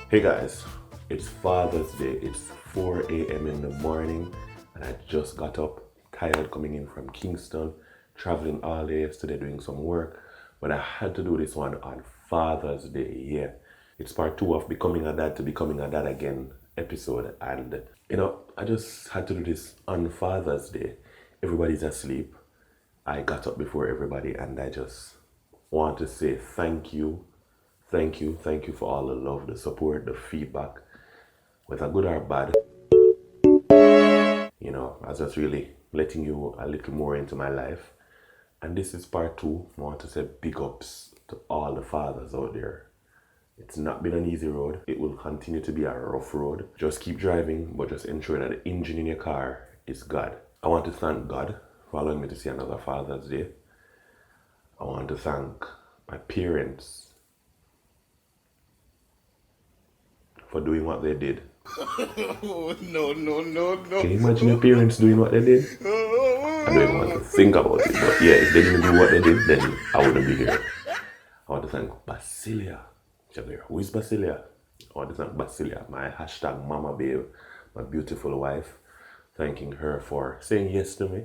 Hey guys, it's Father's Day. It's 4 a.m. in the morning, and I just got up, tired coming in from Kingston, traveling all day yesterday doing some work. But I had to do this one on Father's Day. Yeah, it's part two of Becoming a Dad to Becoming a Dad Again episode. And I just had to do this on Father's Day. Everybody's asleep. I got up before everybody, and I just want to say thank you. Thank you for all the love, the support, the feedback, whether good or bad. I was just really letting you a little more into my life. And this is part two. I want to say big ups to all the fathers out there. It's not been an easy road. It will continue to be a rough road. Just keep driving, but just ensure that the engine in your car is God. I want to thank God for allowing me to see another Father's Day. I want to thank my parents for doing what they did. No. Can you imagine your parents doing what they did? I don't even want to think about it, but yeah, if they didn't do what they did, then I wouldn't be here. I want to thank Basilia. Who is Basilia? I want to thank Basilia, my hashtag mama babe, my beautiful wife, thanking her for saying yes to me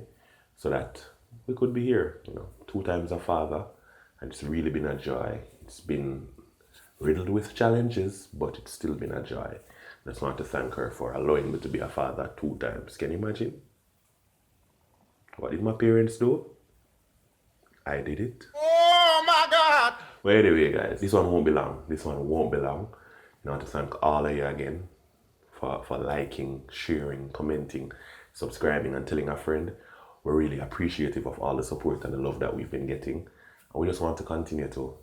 so that we could be here, two times a father, and it's really been a joy. It's been riddled with challenges, but it's still been a joy. I just want to thank her for allowing me to be a father two times. Can you imagine? What did my parents do? I did it. Oh my God! Well, anyway, guys, this one won't be long. This one won't be long. I want to thank all of you again for liking, sharing, commenting, subscribing, and telling a friend. We're really appreciative of all the support and the love that we've been getting. And we just want to continue to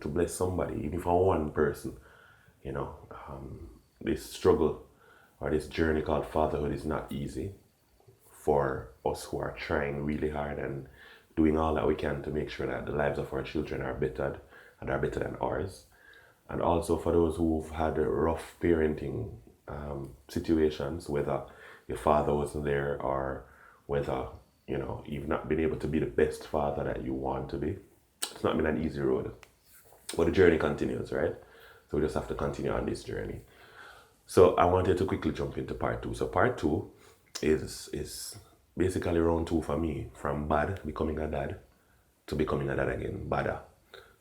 bless somebody, even for one person. This struggle or this journey called fatherhood is not easy for us who are trying really hard and doing all that we can to make sure that the lives of our children are bettered and are better than ours. And also for those who've had rough parenting situations, whether your father wasn't there or whether, you've not been able to be the best father that you want to be. It's not been an easy road. But the journey continues, right? So we just have to continue on this journey. So I wanted to quickly jump into part two. So part two is basically round two for me, from bad, becoming a dad, to becoming a dad again, badder.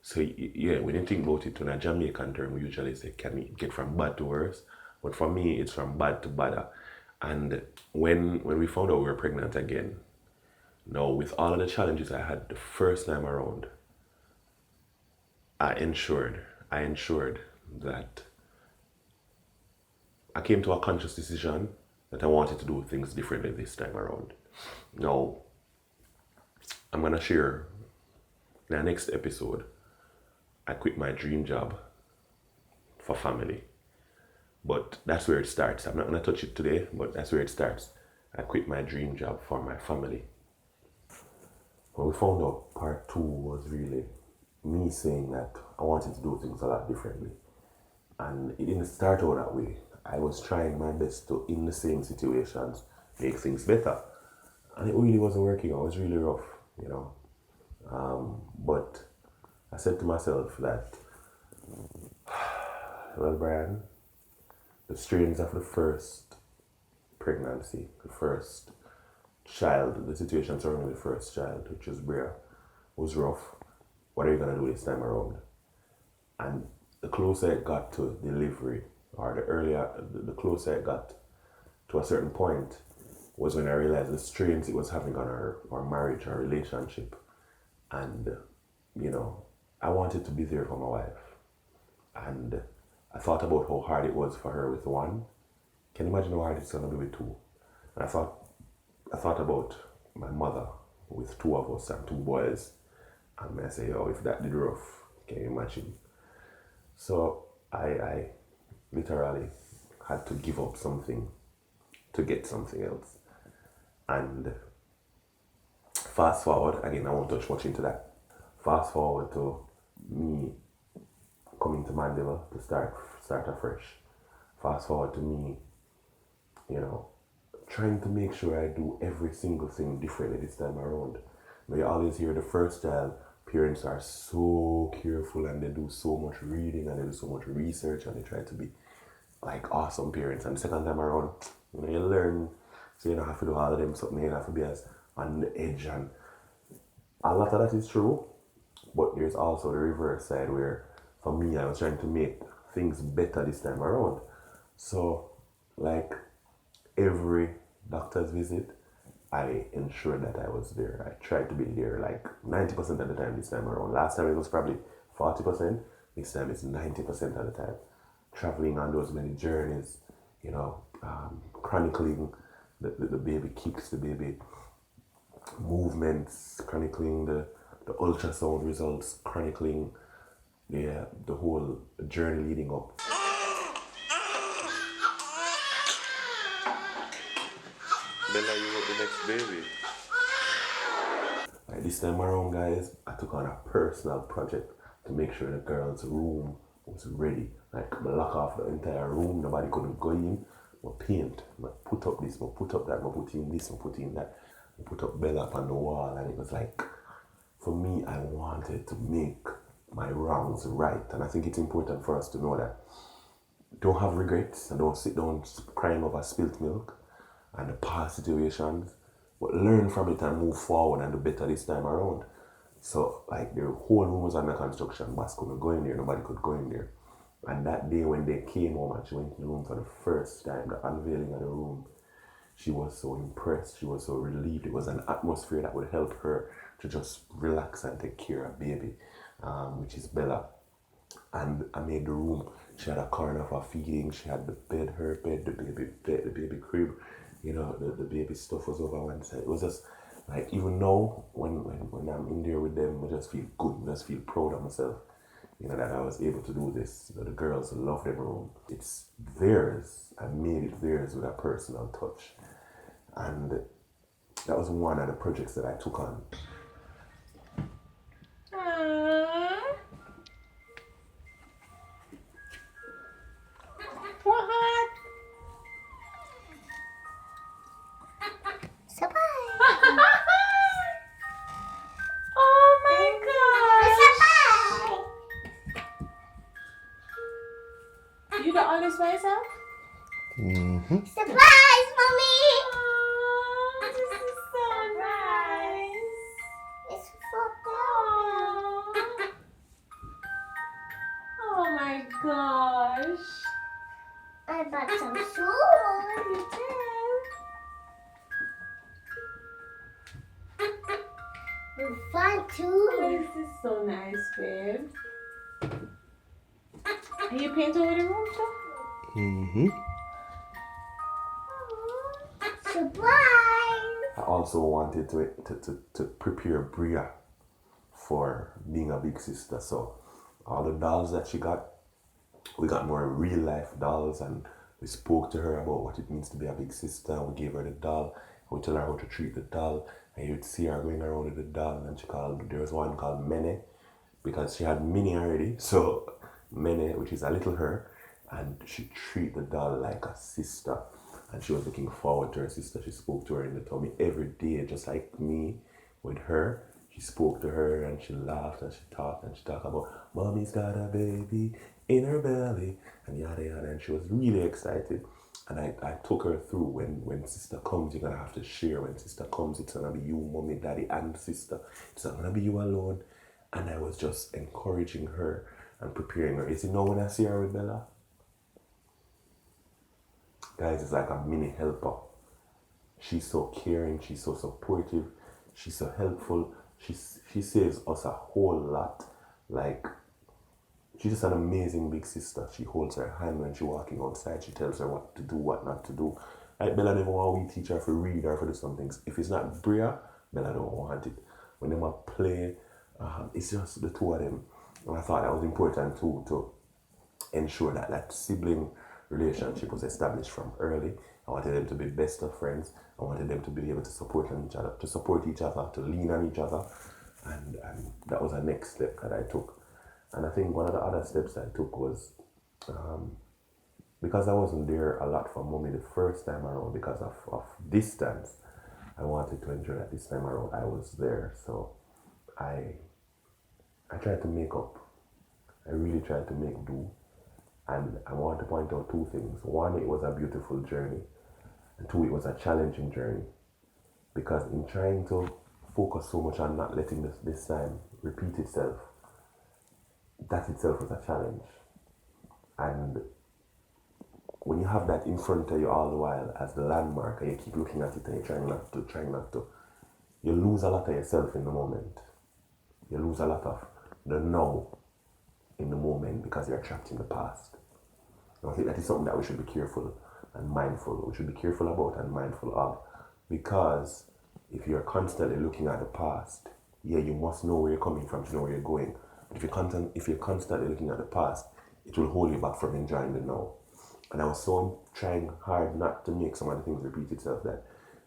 So yeah, when you think about it, in a Jamaican term, we usually say, can it get from bad to worse? But for me, it's from bad to badder. And when we found out we were pregnant again, now with all of the challenges I had the first time around, I ensured that I came to a conscious decision that I wanted to do things differently this time around. Now, I'm going to share in the next episode, I quit my dream job for family. But that's where it starts. I'm not going to touch it today, but that's where it starts. I quit my dream job for my family. When we found out part two was really me saying that I wanted to do things a lot differently. And it didn't start out that way. I was trying my best to, in the same situations, make things better. And it really wasn't working out. It was really rough. But I said to myself that, well, Brian, the strains of the first pregnancy, the first child, the situation surrounding the first child, which was Bria, was rough. What are you going to do this time around? And the closer it got to delivery, or the closer it got to a certain point, was when I realized the strains it was having on our marriage, our relationship. And, I wanted to be there for my wife. And I thought about how hard it was for her with one. Can you imagine how hard it's going to be with two? And I thought about my mother with two of us and two boys. And I say, oh, if that did rough, can you imagine? So I literally had to give up something to get something else. And fast forward, again, I won't touch much into that. Fast forward to me coming to Mandela to start afresh. Fast forward to me, trying to make sure I do every single thing differently this time around. Now you always hear the first child, parents are so careful and they do so much reading and they do so much research and they try to be like awesome parents. And the second time around, you learn, so you don't have to do all of them something, you don't have to be as on the edge. And a lot of that is true, but there's also the reverse side where, for me, I was trying to make things better this time around. So, like every doctor's visit, I ensured that I was there. I tried to be there like 90% of the time this time around. Last time it was probably 40%. This time it's 90% of the time. Traveling on those many journeys, chronicling the baby kicks, the baby movements, chronicling the ultrasound results, chronicling the whole journey leading up. Bella, you want the next baby? Like this time around, guys, I took on a personal project to make sure the girl's room was ready. Like, block off the entire room, nobody couldn't go in. I paint, I put up this, I put up that, I put in this, I put in that. I put up Bella up on the wall, and it was like, for me, I wanted to make my wrongs right. And I think it's important for us to know that don't have regrets and don't sit down crying over spilt milk and the past situations, but learn from it and move forward and do better this time around. So, like, the whole room was under construction, boss couldn't go in there, nobody could go in there. And that day when they came home and she went to the room for the first time, the unveiling of the room, she was so impressed, she was so relieved. It was an atmosphere that would help her to just relax and take care of baby, which is Bella. And I made the room. She had a corner for feeding. She had the bed, her bed, the baby bed, the baby crib. The baby stuff was over one side. It was just like, even now, when I'm in there with them, I just feel good. I just feel proud of myself. That I was able to do this. The girls love their room. It's theirs. I made it theirs with a personal touch. And that was one of the projects that I took on. What? Surprise! Oh my gosh! You got all this by yourself? Mm-hmm. Surprise, mommy! Oh, this is so nice. It's for Oh my gosh. I bought some shoes. You We're fun did. too. This is so nice, babe. Are you painting over the room too? Mm-hmm. Surprise! I also wanted to prepare Bria for being a big sister. So all the dolls that she got, we got more real life dolls, and we spoke to her about what it means to be a big sister. We gave her the doll. We told her how to treat the doll, and you'd see her going around with the doll. And there was one called Mene, because she had Minnie already. So Mene, which is a little her, and she treated the doll like a sister. And she was looking forward to her sister. She spoke to her in the tummy every day, just like me with her. She spoke to her and she laughed and she talked about, Mommy's got a baby in her belly, and yada yada. And she was really excited. And I took her through, when sister comes, you're gonna have to share. When sister comes, it's gonna be you, mommy, daddy, and sister. It's not gonna be you alone. And I was just encouraging her and preparing her. You see, now when I see her with Bella, guys, it's like a mini helper. She's so caring, she's so supportive, she's so helpful. She saves us a whole lot. Like, she's just an amazing big sister. She holds her hand when she's walking outside. She tells her what to do, what not to do. Like, Bella never want we teach her to read or to do some things. If it's not Bria, Bella don't want it. When they want to play, it's just the two of them. And I thought that was important too, to ensure that that sibling relationship was established from early. I wanted them to be best of friends. I wanted them to be able to support each other, to lean on each other. And that was the next step that I took. And I think one of the other steps I took was, because I wasn't there a lot for mommy the first time around because of distance, I wanted to ensure that this time around I was there. So I I tried to make up. I really tried to make do. And I want to point out two things. One, it was a beautiful journey. And two, it was a challenging journey. Because in trying to focus so much on not letting this time repeat itself, that itself was a challenge. And when you have that in front of you all the while as the landmark and you keep looking at it and you're trying not to, you lose a lot of yourself in the moment. You lose a lot of the now in the moment because you're trapped in the past. And I think that is something that we should be careful and mindful. We should be careful about and mindful of, because if you're constantly looking at the past, yeah, you must know where you're coming from to know where you're going. But if you're constantly looking at the past, it will hold you back from enjoying the now. And I was so trying hard not to make some of the things repeat itself that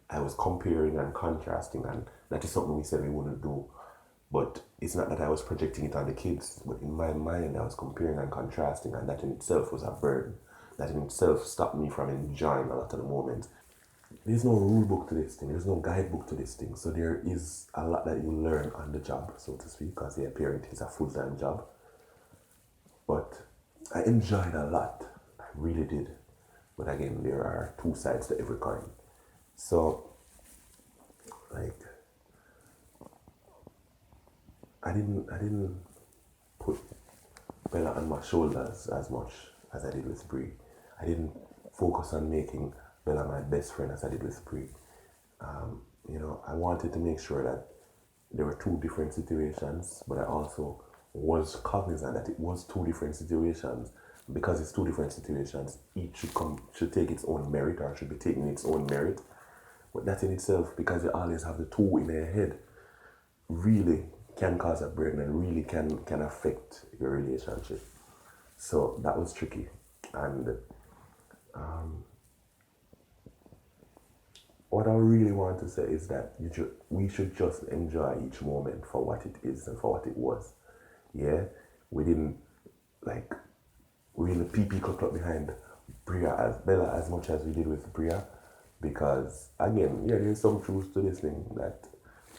I was comparing and contrasting, and that is something we said we wouldn't do. But it's not that I was projecting it on the kids, but in my mind I was comparing and contrasting, and that in itself was a burden. That in itself stopped me from enjoying a lot of the moments. There's no rule book to this thing, there's no guidebook to this thing, so there is a lot that you learn on the job, so to speak, because yeah, parenting is a full-time job. But I enjoyed a lot, I really did. But again, there are two sides to every coin. So, like, I didn't put Bella on my shoulders as much as I did with Bree. I didn't focus on making Bella my best friend as I did with Bree. I wanted to make sure that there were two different situations, but I also was cognizant that it was two different situations. Because it's two different situations, each should take its own merit, or should be taking its own merit. But that in itself, because you always have the two in your head, really can cause a burden and really can affect your relationship. So that was tricky. And what I really want to say is that we should just enjoy each moment for what it is and for what it was. Yeah, we didn't like really pee cut behind Bella as much as we did with Bria, because again, yeah, there's some truth to this thing that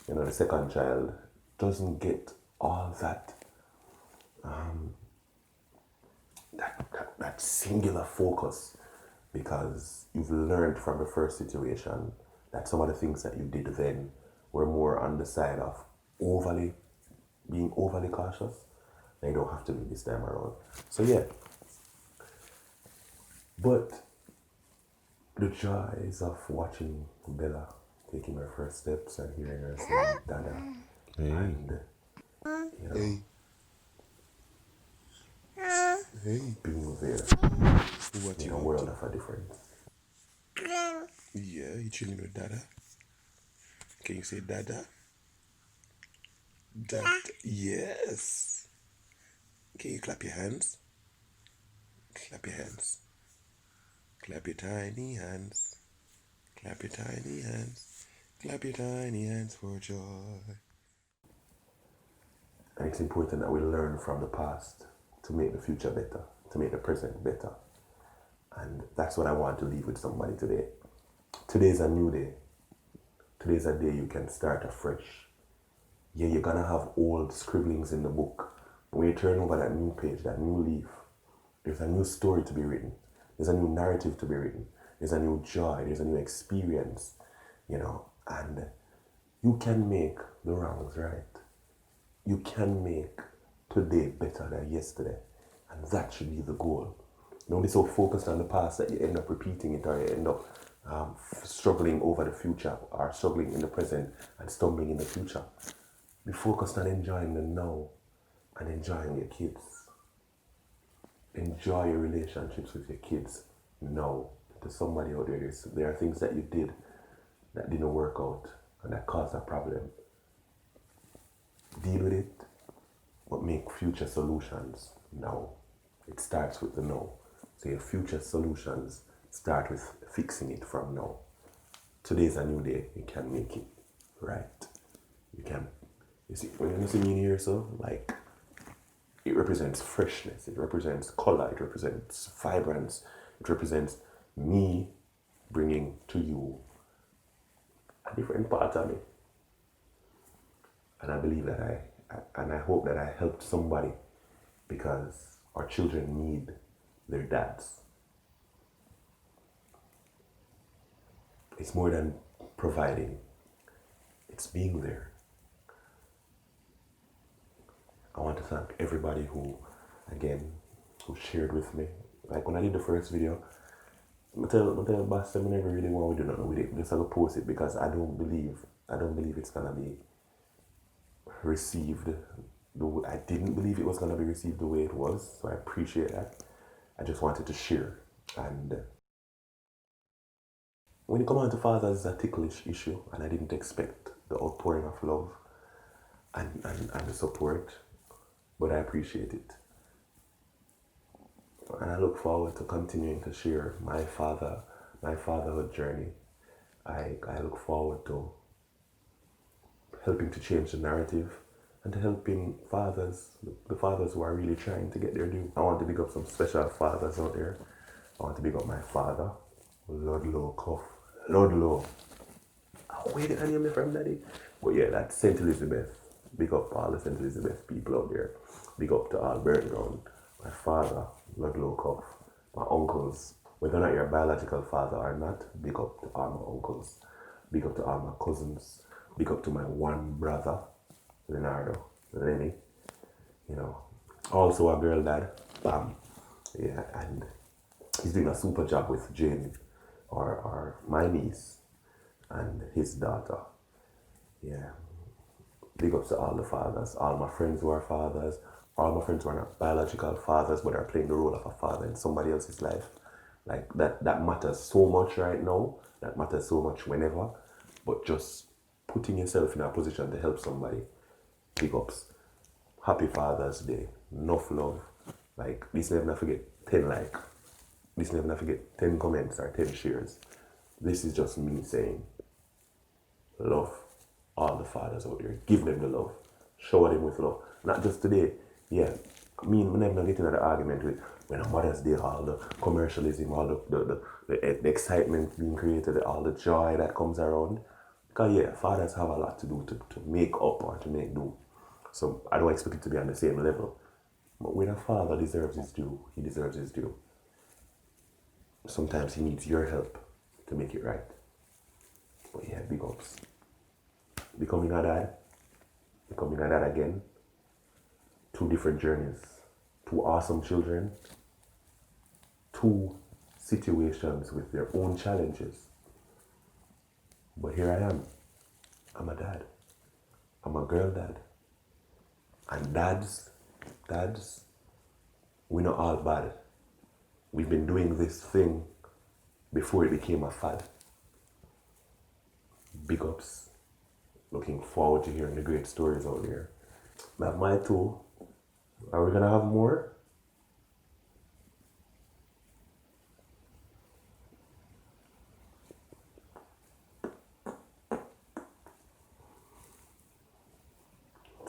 the second child doesn't get all that that singular focus, because you've learned from the first situation that some of the things that you did then were more on the side of being overly cautious. They don't have to be this time around. So yeah. But the joys of watching Bella taking her first steps and hearing her say Dada, and being there What in you a want world to? of a difference. Yeah, you chilling with Dada? Can you say Dada? Dada. Yes. Can you clap your hands? Clap your hands. Clap your tiny hands. Clap your tiny hands. Clap your tiny hands for joy. And it's important that we learn from the past to make the future better, to make the present better. And that's what I want to leave with somebody today. Today's a new day. Today's a day you can start afresh. Yeah, you're gonna have old scribblings in the book. But when you turn over that new page, that new leaf, there's a new story to be written. There's a new narrative to be written. There's a new joy. There's a new experience, and you can make the wrongs right. You can make today better than yesterday. And that should be the goal. Don't be so focused on the past that you end up repeating it, or you end up struggling over the future, or struggling in the present and stumbling in the future. Be focused on enjoying the now and enjoying your kids. Enjoy your relationships with your kids now. To somebody out there are things that you did that didn't work out and that caused a problem. Deal with it, but make future solutions now. It starts with the now. So your future solutions start with fixing it from now. Today's a new day. You can make it right. You can. You see, when you see me in here, so like, it represents freshness, it represents color, it represents vibrance, it represents me bringing to you a different part of me. And I believe that and I hope that I helped somebody, because our children need their dads. It's more than providing, it's being there. I want to thank everybody who shared with me. Like when I did the first video, I tell boss I never really want to do nothing with it. Just have to post it because I don't believe it's gonna be received I didn't believe it was gonna be received the way it was. So I appreciate that. I just wanted to share. And when it comes on to fathers, it's a ticklish issue, and I didn't expect the outpouring of love and the support, but I appreciate it. And I look forward to continuing to share my fatherhood journey. I look forward to helping to change the narrative and to helping fathers, the fathers who are really trying to get their due. I want to big up some special fathers out there. I want to big up my father, Ludlow Cuff. Ludlow. Where did I name me from, Daddy? But yeah, that's St. Elizabeth. Big up all the St. Elizabeth people out there. Big up to all Burnt Ground. My father, Ludlow Cuff. My uncles, whether or not you're a biological father or not, big up to all my uncles. Big up to all my cousins. Big up to my one brother, Leonardo, Lenny. You know, also a girl dad, Bam. Yeah, and he's doing a super job with Jane, or my niece, and his daughter. Yeah. Big ups to all the fathers, all my friends who are fathers, all my friends who are not biological fathers but are playing the role of a father in somebody else's life. Like that matters so much right now. That matters so much whenever. But just putting yourself in a position to help somebody. Big ups. Happy Father's Day. Enough love. Like, this never forget 10 like. This never forget 10 comments or 10 shares. This is just me saying, love all the fathers out there. Give them the love. Shower them with love. Not just today. Yeah, me and never get into the argument with when on Mother's Day, all the commercialism, all the excitement being created, all the joy that comes around. Because yeah, fathers have a lot to do to make up or to make do. So I don't expect it to be on the same level. But when a father deserves his due, he deserves his due. Sometimes he needs your help to make it right. But yeah, big ups. Becoming a dad again. 2 different journeys. 2 awesome children. 2 situations with their own challenges. But here I am. I'm a dad. I'm a girl dad. And dads, we're not all bad. We've been doing this thing before it became a fad. Big ups. Looking forward to hearing the great stories out there. That's my 2. Are we gonna have more?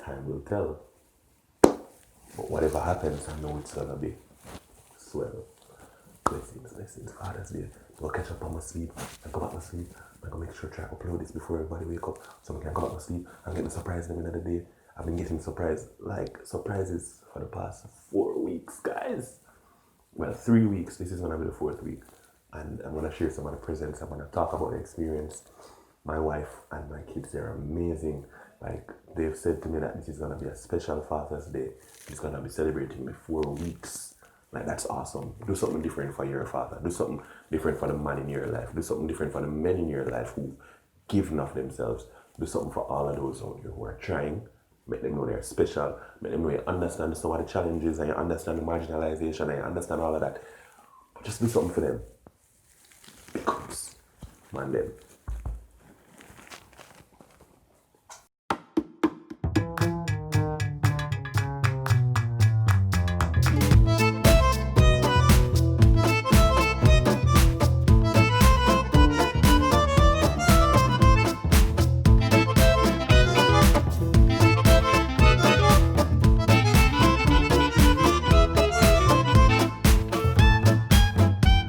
Time will tell. But whatever happens, I know it's gonna be swell. Blessings, Father's Day. I'll catch up on my sleep and go back to sleep. I'm gonna make sure to upload this before everybody wake up so I can go back to sleep and get the surprise at the end of the day. I've been getting surprises for the past 4 weeks, guys. Well, 3 weeks. This is gonna be the 4th week. And I'm gonna share some of the presents. I'm gonna talk about the experience. My wife and my kids, they're amazing. Like, they've said to me that this is gonna be a special Father's Day. It's gonna be celebrating me 4 weeks. Like, that's awesome. Do something different for your father. Do something different for the man in your life. Do something different for the men in your life who've given of themselves. Do something for all of those out there who are trying. Make them know they're special. Make them know you understand some of the challenges and you understand the marginalization and you understand all of that. But just do something for them. Because, man, them.